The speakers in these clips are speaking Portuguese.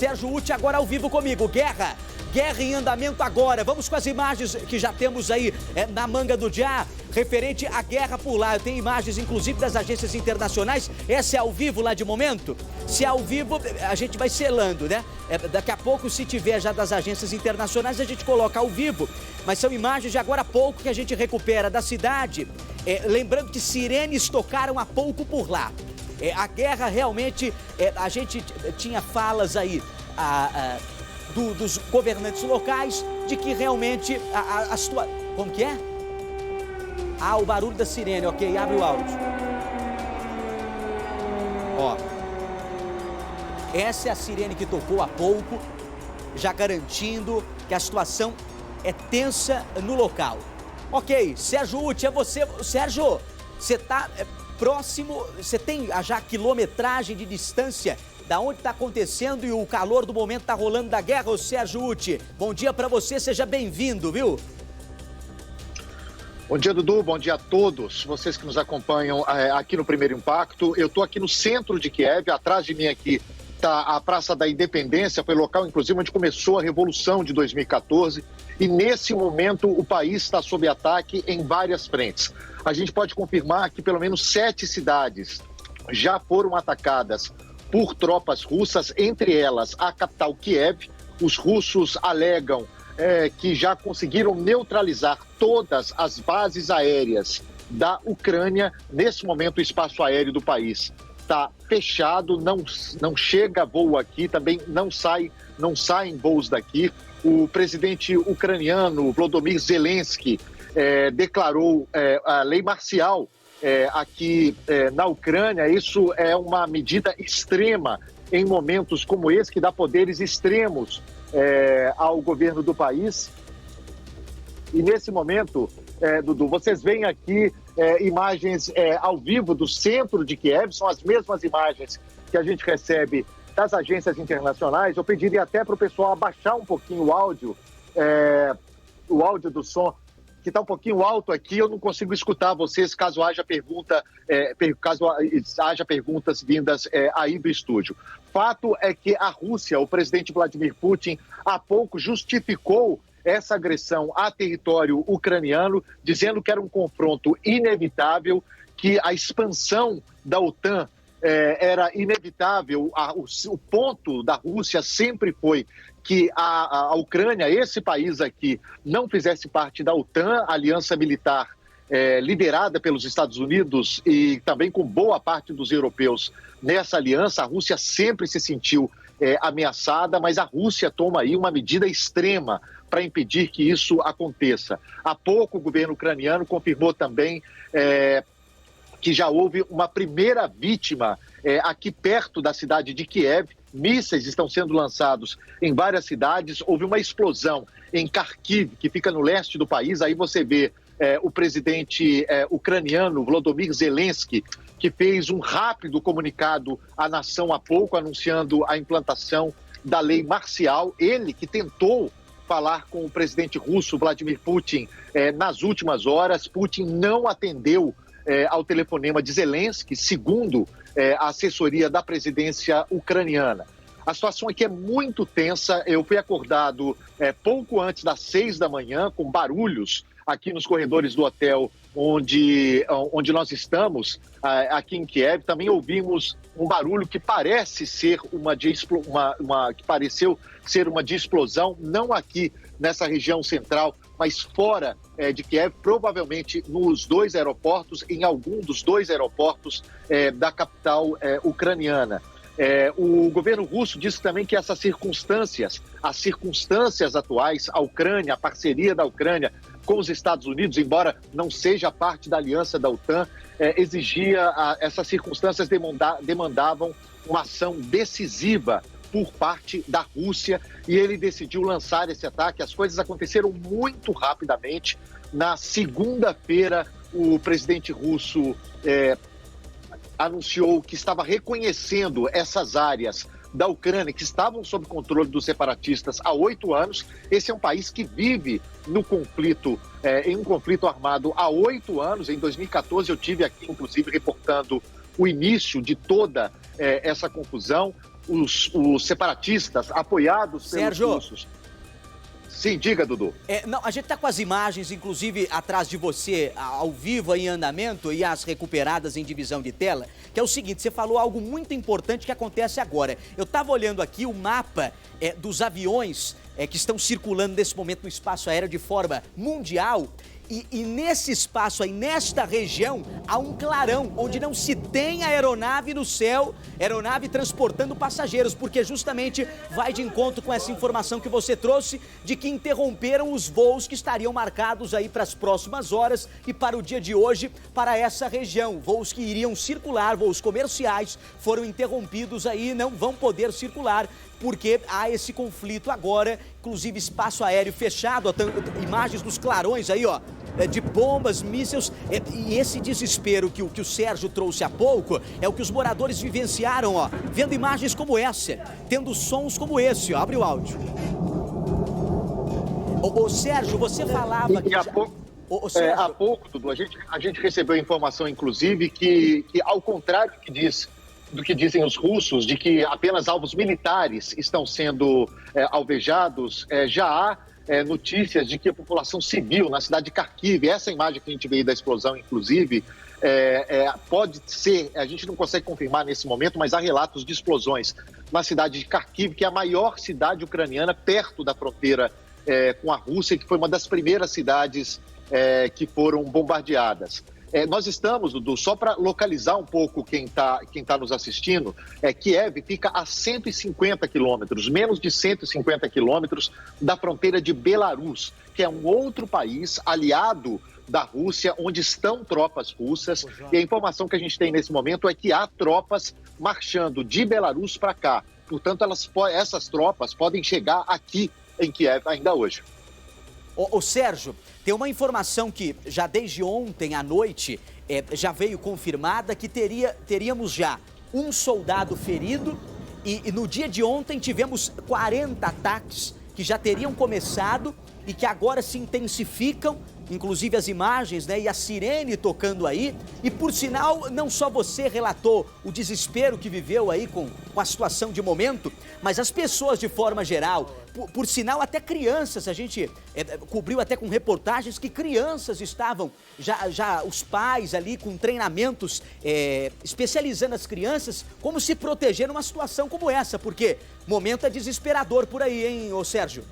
Sérgio Uti agora ao vivo comigo. Guerra em andamento agora. Vamos com as imagens que já temos aí na manga do dia, referente à guerra por lá. Tem imagens, inclusive, das agências internacionais. Essa é ao vivo lá de momento? Se é ao vivo, a gente vai selando, né? Daqui a pouco, se tiver já das agências internacionais, a gente coloca ao vivo. Mas são imagens de agora há pouco que a gente recupera da cidade. Lembrando que sirenes tocaram há pouco por lá. A guerra realmente, a gente tinha falas aí dos governantes locais de que realmente a situação... Como que é? Ah, o barulho da sirene, ok, abre o áudio. Ó, essa é a sirene que tocou há pouco, já garantindo que a situação é tensa no local. Ok, Sérgio Uti, é você. Sérgio, você está... próximo, você tem já a quilometragem de distância da onde está acontecendo e o calor do momento está rolando da guerra, ô Sérgio Uti. Bom dia para você, seja bem-vindo, viu? Bom dia, Dudu, bom dia a todos vocês que nos acompanham aqui no Primeiro Impacto. Eu estou aqui no centro de Kiev, atrás de mim aqui está a Praça da Independência, foi local, inclusive, onde começou a Revolução de 2014. E, nesse momento, o país está sob ataque em várias frentes. A gente pode confirmar que pelo menos 7 cidades já foram atacadas por tropas russas, entre elas a capital Kiev. Os russos alegam que já conseguiram neutralizar todas as bases aéreas da Ucrânia. Nesse momento, o espaço aéreo do país está fechado, não chega voo aqui, também não saem voos daqui. O presidente ucraniano, Volodymyr Zelensky, declarou a lei marcial aqui na Ucrânia. Isso é uma medida extrema em momentos como esse, que dá poderes extremos ao governo do país. E nesse momento, Dudu, vocês veem aqui imagens ao vivo do centro de Kiev, são as mesmas imagens que a gente recebe das agências internacionais. Eu pediria até para o pessoal abaixar um pouquinho o áudio do som, que está um pouquinho alto aqui, eu não consigo escutar vocês caso haja perguntas vindas aí do estúdio. Fato é que a Rússia, o presidente Vladimir Putin, há pouco justificou essa agressão a território ucraniano, dizendo que era um confronto inevitável, que a expansão da OTAN era inevitável. O ponto da Rússia sempre foi que a Ucrânia, esse país aqui, não fizesse parte da OTAN, aliança militar liderada pelos Estados Unidos e também com boa parte dos europeus nessa aliança. A Rússia sempre se sentiu ameaçada, mas a Rússia toma aí uma medida extrema para impedir que isso aconteça. Há pouco o governo ucraniano confirmou também que já houve uma primeira vítima aqui perto da cidade de Kiev. Mísseis estão sendo lançados em várias cidades. Houve uma explosão em Kharkiv, que fica no leste do país. Aí você vê o presidente ucraniano, Volodymyr Zelensky, que fez um rápido comunicado à nação há pouco, anunciando a implantação da lei marcial. Ele que tentou falar com o presidente russo, Vladimir Putin, nas últimas horas. Putin não atendeu ao telefonema de Zelensky, segundo a assessoria da presidência ucraniana. A situação aqui é muito tensa. Eu fui acordado pouco antes das 6 da manhã, com barulhos aqui nos corredores do hotel onde nós estamos, aqui em Kiev. Também ouvimos um barulho que parece ser que pareceu ser uma de explosão, não aqui nessa região central, mas fora de Kiev, provavelmente nos 2 aeroportos, em algum dos 2 aeroportos da capital ucraniana. O governo russo disse também que essas circunstâncias, as circunstâncias atuais, a Ucrânia, a parceria da Ucrânia com os Estados Unidos, embora não seja parte da aliança da OTAN, essas circunstâncias demandavam uma ação decisiva por parte da Rússia, e ele decidiu lançar esse ataque. As coisas aconteceram muito rapidamente. Na segunda-feira, o presidente russo anunciou que estava reconhecendo essas áreas da Ucrânia que estavam sob controle dos separatistas há 8 anos. Esse é um país que vive no conflito, em um conflito armado há 8 anos. Em 2014 eu tive aqui, inclusive, reportando o início de toda essa confusão. os separatistas apoiados pelos russos. Sim, diga, Dudu. Não, a gente está com as imagens, inclusive, atrás de você, ao vivo, em andamento, e as recuperadas em divisão de tela, que é o seguinte, você falou algo muito importante que acontece agora. Eu estava olhando aqui o mapa dos aviões que estão circulando nesse momento no espaço aéreo de forma mundial, e nesse espaço aí, nesta região, há um clarão, onde não se tem aeronave no céu, aeronave transportando passageiros, porque justamente vai de encontro com essa informação que você trouxe, de que interromperam os voos que estariam marcados aí para as próximas horas e para o dia de hoje, para essa região. Voos que iriam circular, voos comerciais, foram interrompidos aí, não vão poder circular, porque há esse conflito agora, inclusive espaço aéreo fechado, imagens dos clarões aí, ó, de bombas, mísseis, e esse desespero que o Sérgio trouxe há pouco é o que os moradores vivenciaram, ó, vendo imagens como essa, tendo sons como esse, ó, abre o áudio. Ô Sérgio, você falava que... Há pouco, Dudu, a gente recebeu informação, inclusive, que ao contrário do que dizem os russos, de que apenas alvos militares estão sendo alvejados, já há notícias de que a população civil na cidade de Kharkiv, essa imagem que a gente vê aí da explosão, inclusive, pode ser, a gente não consegue confirmar nesse momento, mas há relatos de explosões na cidade de Kharkiv, que é a maior cidade ucraniana perto da fronteira com a Rússia, que foi uma das primeiras cidades que foram bombardeadas. Nós estamos, Dudu, só para localizar um pouco quem tá nos assistindo, Kiev fica a 150 quilômetros, menos de 150 quilômetros da fronteira de Belarus, que é um outro país aliado da Rússia, onde estão tropas russas. E a informação que a gente tem nesse momento é que há tropas marchando de Belarus para cá. Portanto, essas tropas podem chegar aqui em Kiev ainda hoje. Ô Sérgio, tem uma informação que já desde ontem à noite já veio confirmada que teríamos já um soldado ferido e no dia de ontem tivemos 40 ataques que já teriam começado e que agora se intensificam, inclusive as imagens, né, e a sirene tocando aí. E por sinal, não só você relatou o desespero que viveu aí com a situação de momento, mas as pessoas de forma geral, por sinal até crianças, a gente cobriu até com reportagens que crianças estavam, já os pais ali com treinamentos, especializando as crianças como se proteger numa situação como essa, porque o momento é desesperador por aí, hein, ô Sérgio?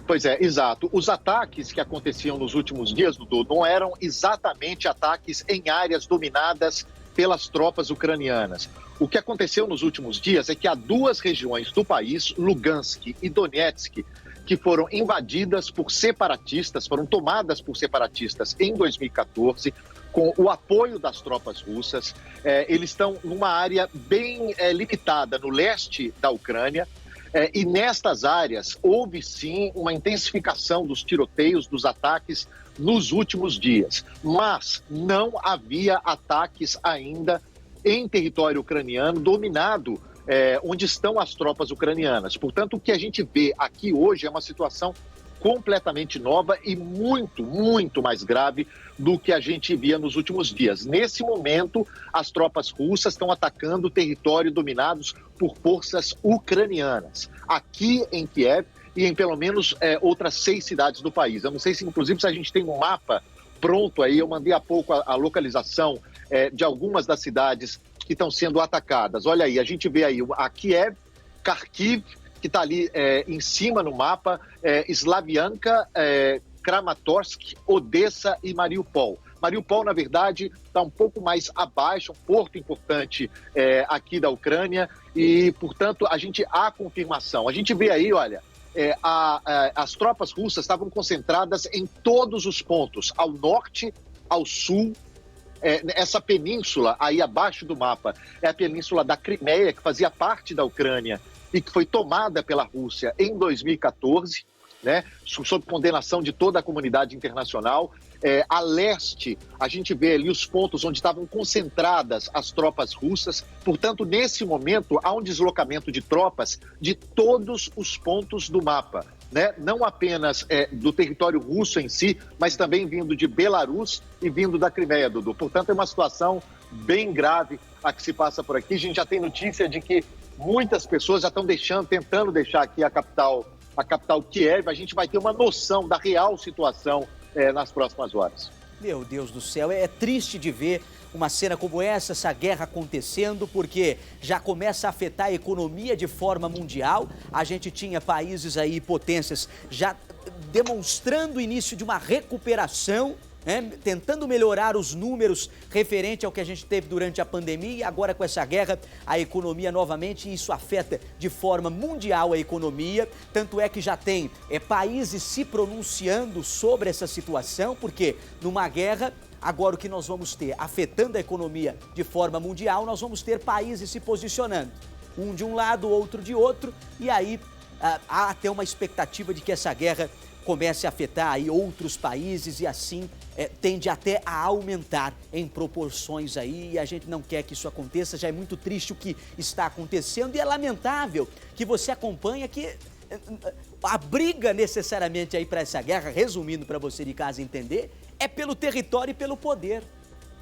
Pois é, exato. Os ataques que aconteciam nos últimos dias, Dudu, não eram exatamente ataques em áreas dominadas pelas tropas ucranianas. O que aconteceu nos últimos dias é que há duas regiões do país, Lugansk e Donetsk, que foram invadidas por separatistas, foram tomadas por separatistas em 2014, com o apoio das tropas russas. Eles estão numa área bem limitada no leste da Ucrânia. E nestas áreas houve sim uma intensificação dos tiroteios, dos ataques nos últimos dias. Mas não havia ataques ainda em território ucraniano dominado, onde estão as tropas ucranianas. Portanto, o que a gente vê aqui hoje é uma situação completamente nova e muito, muito mais grave do que a gente via nos últimos dias. Nesse momento, as tropas russas estão atacando o território dominados por forças ucranianas, aqui em Kiev e em pelo menos outras 6 cidades do país. Eu não sei se, inclusive, se a gente tem um mapa pronto aí, eu mandei há pouco a localização de algumas das cidades que estão sendo atacadas. Olha aí, a gente vê aí a Kiev, Kharkiv, que está ali em cima no mapa, Slavianka, Kramatorsk, Odessa e Mariupol. Mariupol, na verdade, está um pouco mais abaixo, um porto importante aqui da Ucrânia e, portanto, há confirmação. A gente vê aí, olha, as tropas russas estavam concentradas em todos os pontos, ao norte, ao sul. Essa península aí abaixo do mapa é a península da Crimeia, que fazia parte da Ucrânia e que foi tomada pela Rússia em 2014. né, sob condenação de toda a comunidade internacional. A leste, a gente vê ali os pontos onde estavam concentradas as tropas russas. Portanto, nesse momento, há um deslocamento de tropas de todos os pontos do mapa, né? Não apenas do território russo em si, mas também vindo de Belarus e vindo da Crimeia, Dudu. Portanto, é uma situação bem grave a que se passa por aqui. A gente já tem notícia de que muitas pessoas já estão tentando deixar aqui a capital Kiev. A gente vai ter uma noção da real situação nas próximas horas. Meu Deus do céu, é triste de ver uma cena como essa guerra acontecendo, porque já começa a afetar a economia de forma mundial. A gente tinha países aí, potências, já demonstrando o início de uma recuperação, tentando melhorar os números referente ao que a gente teve durante a pandemia, e agora com essa guerra, a economia novamente, e isso afeta de forma mundial a economia, tanto é que já tem países se pronunciando sobre essa situação, porque numa guerra, agora o que nós vamos ter, afetando a economia de forma mundial, nós vamos ter países se posicionando, um de um lado, outro de outro, e aí há até uma expectativa de que essa guerra comece a afetar aí outros países e assim tende até a aumentar em proporções aí, e a gente não quer que isso aconteça. Já é muito triste o que está acontecendo e é lamentável que você acompanha que a briga necessariamente aí para essa guerra, resumindo para você de casa entender, é pelo território e pelo poder.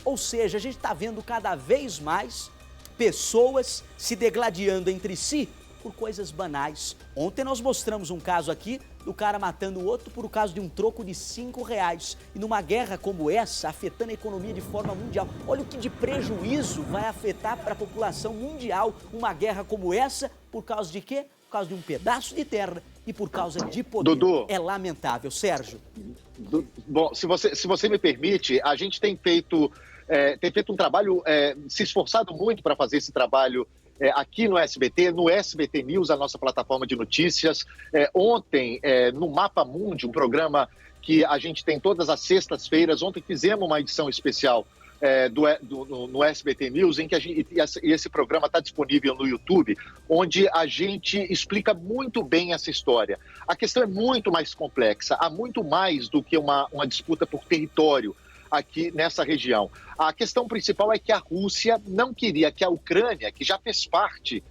Ou seja, a gente está vendo cada vez mais pessoas se degladiando entre si por coisas banais. Ontem nós mostramos um caso aqui do cara matando o outro por causa de um troco de R$5. E numa guerra como essa, afetando a economia de forma mundial. Olha o que de prejuízo vai afetar para a população mundial uma guerra como essa, por causa de quê? Por causa de um pedaço de terra e por causa de poder. Dudu, é lamentável. Sérgio. Bom, se você me permite, a gente tem feito um trabalho, se esforçado muito para fazer esse trabalho aqui no SBT News, a nossa plataforma de notícias. Ontem, no Mapa Mundi, um programa que a gente tem todas as sextas-feiras, ontem fizemos uma edição especial no SBT News, em que esse programa está disponível no YouTube, onde a gente explica muito bem essa história. A questão é muito mais complexa, há muito mais do que uma disputa por território aqui nessa região. A questão principal é que a Rússia não queria que a Ucrânia, que já fez parte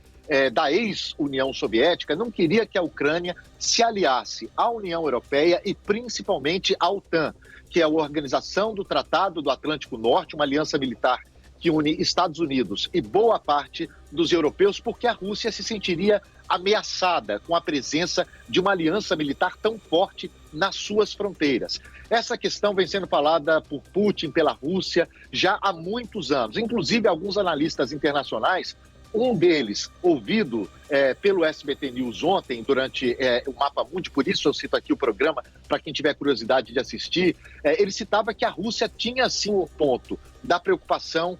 da ex-União Soviética, não queria que a Ucrânia se aliasse à União Europeia e principalmente à OTAN, que é a Organização do Tratado do Atlântico Norte, uma aliança militar que une Estados Unidos e boa parte dos europeus, porque a Rússia se sentiria ameaçada com a presença de uma aliança militar tão forte nas suas fronteiras. Essa questão vem sendo falada por Putin, pela Rússia, já há muitos anos. Inclusive, alguns analistas internacionais, um deles, ouvido pelo SBT News ontem, durante o Mapa Mundi, por isso eu cito aqui o programa, para quem tiver curiosidade de assistir, ele citava que a Rússia tinha, sim, um ponto da preocupação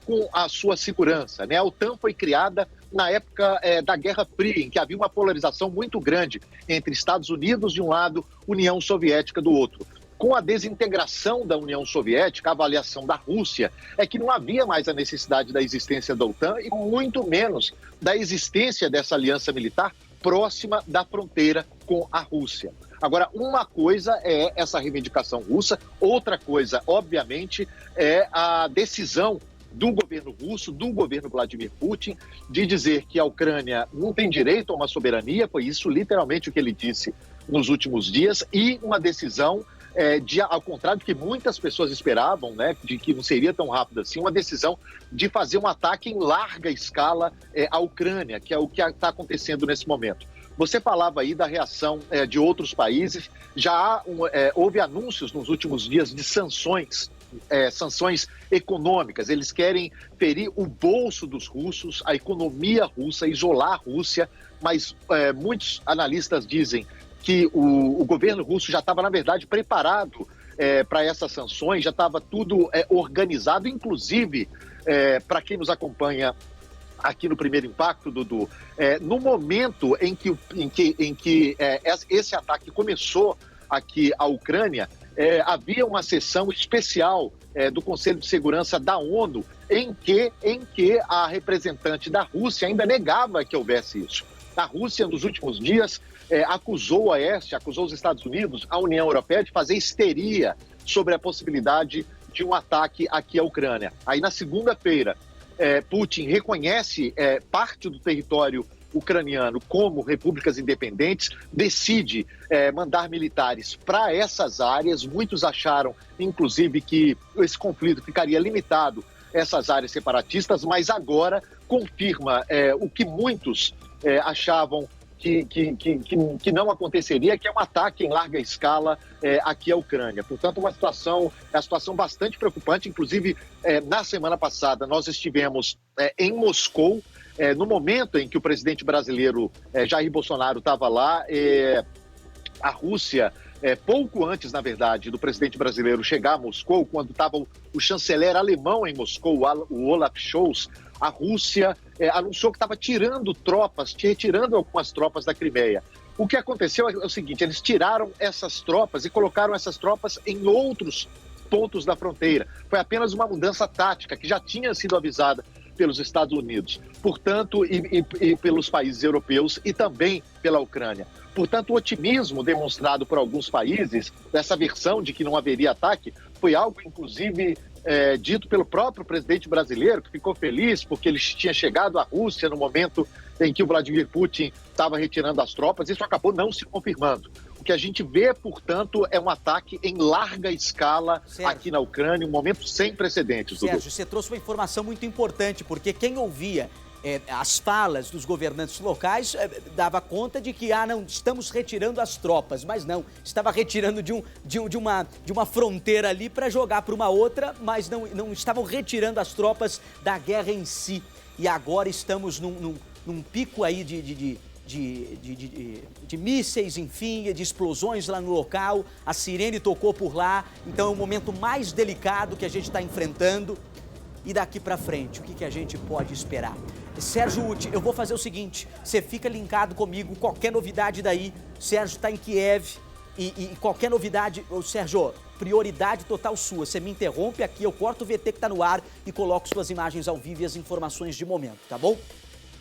com a sua segurança, né? A OTAN foi criada na época da Guerra Fria, em que havia uma polarização muito grande entre Estados Unidos de um lado, União Soviética do outro. Com a desintegração da União Soviética, a avaliação da Rússia é que não havia mais a necessidade da existência da OTAN e muito menos da existência dessa aliança militar próxima da fronteira com a Rússia. Agora, uma coisa é essa reivindicação russa, outra coisa, obviamente, é a decisão do governo russo, do governo Vladimir Putin, de dizer que a Ucrânia não tem direito a uma soberania, foi isso literalmente o que ele disse nos últimos dias, e uma decisão ao contrário do que muitas pessoas esperavam, né, de que não seria tão rápido assim, uma decisão de fazer um ataque em larga escala à Ucrânia, que é o que está acontecendo nesse momento. Você falava aí da reação de outros países, já houve anúncios nos últimos dias de sanções econômicas. Eles querem ferir o bolso dos russos, a economia russa, isolar a Rússia, mas muitos analistas dizem que o governo russo já estava, na verdade, preparado para essas sanções, já estava tudo organizado, inclusive, para quem nos acompanha aqui no Primeiro Impacto, Dudu, no momento em que esse ataque começou aqui à Ucrânia, havia uma sessão especial do Conselho de Segurança da ONU em que a representante da Rússia ainda negava que houvesse isso. A Rússia, nos últimos dias, acusou o Oeste, acusou os Estados Unidos, a União Europeia, de fazer histeria sobre a possibilidade de um ataque aqui à Ucrânia. Aí, na segunda-feira, Putin reconhece parte do território ucraniano como repúblicas independentes, decide mandar militares para essas áreas. Muitos acharam, inclusive, que esse conflito ficaria limitado a essas áreas separatistas, mas agora confirma o que muitos achavam que não aconteceria, que é um ataque em larga escala aqui à Ucrânia. Portanto, uma situação bastante preocupante. Inclusive, na semana passada, nós estivemos em Moscou, no momento em que o presidente brasileiro Jair Bolsonaro estava lá. A Rússia, pouco antes, na verdade, do presidente brasileiro chegar a Moscou, quando estava o chanceler alemão em Moscou, o Olaf Scholz, a Rússia anunciou que estava retirando algumas tropas da Crimeia. O que aconteceu é o seguinte: eles tiraram essas tropas e colocaram essas tropas em outros pontos da fronteira. Foi apenas uma mudança tática que já tinha sido avisada pelos Estados Unidos, portanto, e pelos países europeus e também pela Ucrânia. Portanto, o otimismo demonstrado por alguns países, dessa versão de que não haveria ataque, foi algo, inclusive, dito pelo próprio presidente brasileiro, que ficou feliz porque ele tinha chegado à Rússia no momento em que o Vladimir Putin estava retirando as tropas. Isso acabou não se confirmando. O que a gente vê, portanto, é um ataque em larga escala aqui na Ucrânia, um momento sem precedentes. Sérgio, você trouxe uma informação muito importante, porque quem ouvia as falas dos governantes locais dava conta de que, não, estamos retirando as tropas, mas não, estava retirando de uma fronteira ali para jogar para uma outra, mas não estavam retirando as tropas da guerra em si. E agora estamos num pico aí de mísseis, enfim, de explosões lá no local, a sirene tocou por lá, então é o momento mais delicado que a gente está enfrentando. E daqui para frente, o que a gente pode esperar? Sérgio Uti, eu vou fazer o seguinte, você fica linkado comigo, qualquer novidade daí, Sérgio está em Kiev e qualquer novidade, Sérgio, prioridade total sua, você me interrompe aqui, eu corto o VT que está no ar e coloco suas imagens ao vivo e as informações de momento, tá bom?